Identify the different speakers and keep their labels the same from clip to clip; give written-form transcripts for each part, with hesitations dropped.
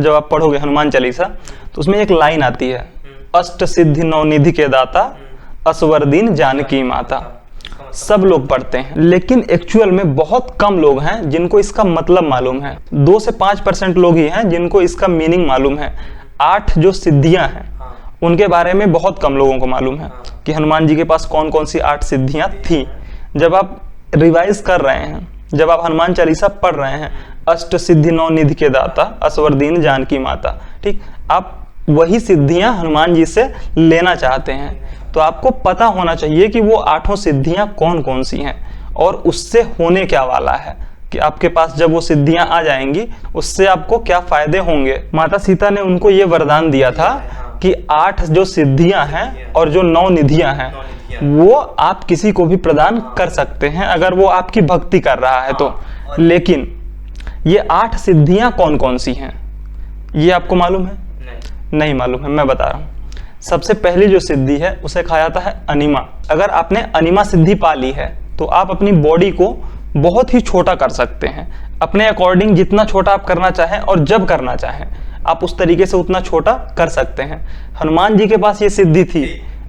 Speaker 1: जब आप पढ़ोगे हनुमान चालीसा तो उसमें एक लाइन आती है, अष्ट सिद्धि नवनिधि के दाता असवर दीन जानकी माता। सब लोग पढ़ते हैं, लेकिन एक्चुअल में बहुत कम लोग हैं जिनको इसका मतलब मालूम है। 2 से 5% लोग ही हैं जिनको इसका मीनिंग मालूम है। 8 जो सिद्धियां हैं उनके बारे में बहुत कम लोगों को मालूम है कि हनुमान जी के पास कौन कौन सी 8 सिद्धियां थी। जब आप रिवाइज कर रहे हैं, जब आप हनुमान चालीसा पढ़ रहे हैं, अष्ट सिद्धि नवनिधि के दाता असवर दीन जानकी माता, ठीक, आप वही सिद्धियां हनुमान जी से लेना चाहते हैं तो आपको पता होना चाहिए कि वो 8 सिद्धियां कौन कौन सी हैं और उससे होने क्या वाला है, कि आपके पास जब वो सिद्धियां आ जाएंगी उससे आपको क्या फायदे होंगे। माता सीता ने उनको ये वरदान दिया था कि 8 जो सिद्धियां हैं और जो 9 निधियां हैं वो आप किसी को भी प्रदान कर सकते हैं अगर वो आपकी भक्ति कर रहा है तो। लेकिन ये 8 सिद्धियां कौन कौन सी हैं ये आपको मालूम है? नहीं मालूम है, मैं बता रहा हूँ। सबसे पहली जो सिद्धि है उसे कहा जाता है अनिमा। अगर आपने अनिमा सिद्धि पा ली है तो आप अपनी बॉडी को बहुत ही छोटा कर सकते हैं, अपने अकॉर्डिंग जितना छोटा आप करना चाहें और जब करना चाहें आप उस तरीके से उतना छोटा कर सकते हैं। हनुमान जी के पास ये सिद्धि थी,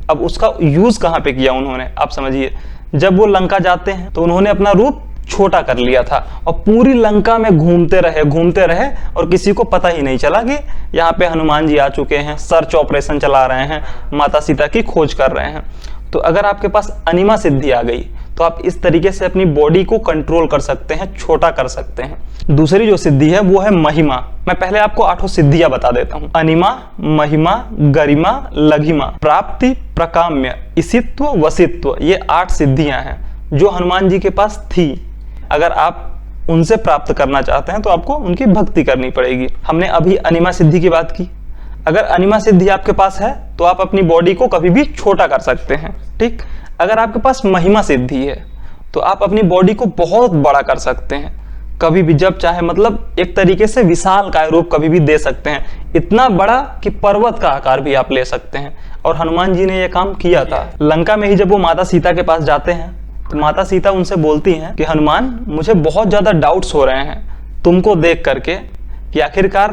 Speaker 1: अब उसका यूज कहाँ पे किया उन्होंने, आप समझिए। जब वो लंका जाते हैं तो उन्होंने अपना रूप छोटा कर लिया था और पूरी लंका में घूमते रहे और किसी को पता ही नहीं चला कि यहाँ पे हनुमान जी आ चुके हैं, सर्च ऑपरेशन चला रहे हैं, माता सीता की खोज कर रहे हैं। तो अगर आपके पास अनिमा सिद्धि आ गई तो आप इस तरीके से अपनी बॉडी को कंट्रोल कर सकते हैं, छोटा कर सकते हैं। दूसरी जो सिद्धि है वो है महिमा। मैं पहले आपको 8 सिद्धियां बता देता हूँ। अनिमा, महिमा, गरिमा, लघिमा, प्राप्ति, प्रकाम्य, इसित्व, वसित्व, ये 8 सिद्धियां हैं जो हनुमान जी के पास थी। अगर आप उनसे प्राप्त करना चाहते हैं तो आपको उनकी भक्ति करनी पड़ेगी। हमने अभी अनिमा सिद्धि की बात की। अगर अनिमा सिद्धि आपके पास है तो आप अपनी बॉडी को कभी भी छोटा कर सकते हैं, ठीक। अगर आपके पास महिमा सिद्धि है तो आप अपनी बॉडी को बहुत बड़ा कर सकते हैं, कभी भी जब चाहे, मतलब एक तरीके से विशाल काय रूप कभी भी दे सकते हैं, इतना बड़ा कि पर्वत का आकार भी आप ले सकते हैं। और हनुमान जी ने यह काम किया था। लंका में ही जब वो माता सीता के पास जाते हैं तो माता सीता उनसे बोलती हैं कि हनुमान, मुझे बहुत ज्यादा डाउट्स हो रहे हैं तुमको देख करके कि आखिरकार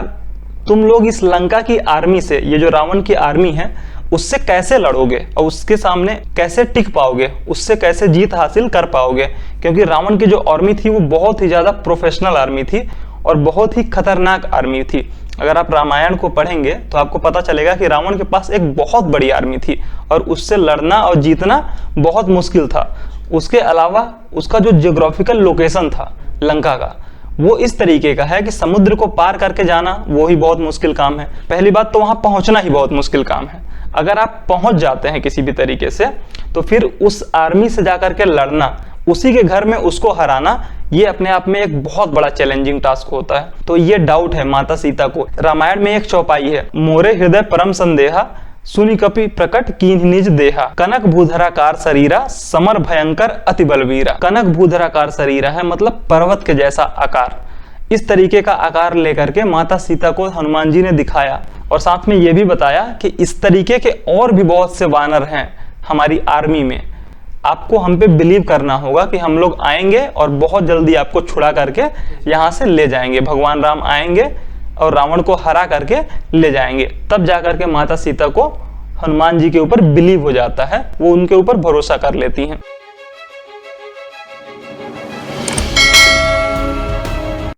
Speaker 1: तुम लोग इस लंका की आर्मी से, ये जो रावण की आर्मी है, उससे कैसे लड़ोगे और उसके सामने कैसे टिक पाओगे, उससे कैसे जीत हासिल कर पाओगे। क्योंकि रावण की जो आर्मी थी वो बहुत ही ज्यादा प्रोफेशनल आर्मी थी और बहुत ही खतरनाक आर्मी थी। अगर आप रामायण को पढ़ेंगे तो आपको पता चलेगा कि रावण के पास एक बहुत बड़ी आर्मी थी और उससे लड़ना और जीतना बहुत मुश्किल था। उसके अलावा उसका जो जियोग्राफिकल लोकेशन था लंका का, वो इस तरीके का है कि समुद्र को पार करके जाना वो ही बहुत मुश्किल काम है। पहली बात तो वहां पहुंचना ही बहुत मुश्किल काम है। अगर आप पहुंच जाते हैं किसी भी तरीके से तो फिर उस आर्मी से जाकर के लड़ना, उसी के घर में उसको हराना, ये अपने आप में एक बहुत बड़ा चैलेंजिंग टास्क होता है। तो ये डाउट है माता सीता को। रामायण में एक चौपाई है, मोरे हृदय परम संदेहा सुनि कपि प्रकट कीन्ह निज देहा, कनक भूधराकार शरीरा समर भयंकर अति बलवीरा। कनक भूधराकार शरीरा है मतलब पर्वत के जैसा आकार। इस तरीके का आकार लेकर के माता सीता को हनुमान जी ने दिखाया और साथ में ये भी बताया कि इस तरीके के और भी बहुत से वानर हैं हमारी आर्मी में। आपको हम पे बिलीव करना होगा कि हम लोग आएंगे और बहुत जल्दी आपको छुड़ा करके यहाँ से ले जाएंगे। भगवान राम आएंगे और रावण को हरा करके ले जाएंगे। तब जाकर के माता सीता को हनुमान जी के ऊपर बिलीव हो जाता है, वो उनके ऊपर भरोसा कर लेती हैं।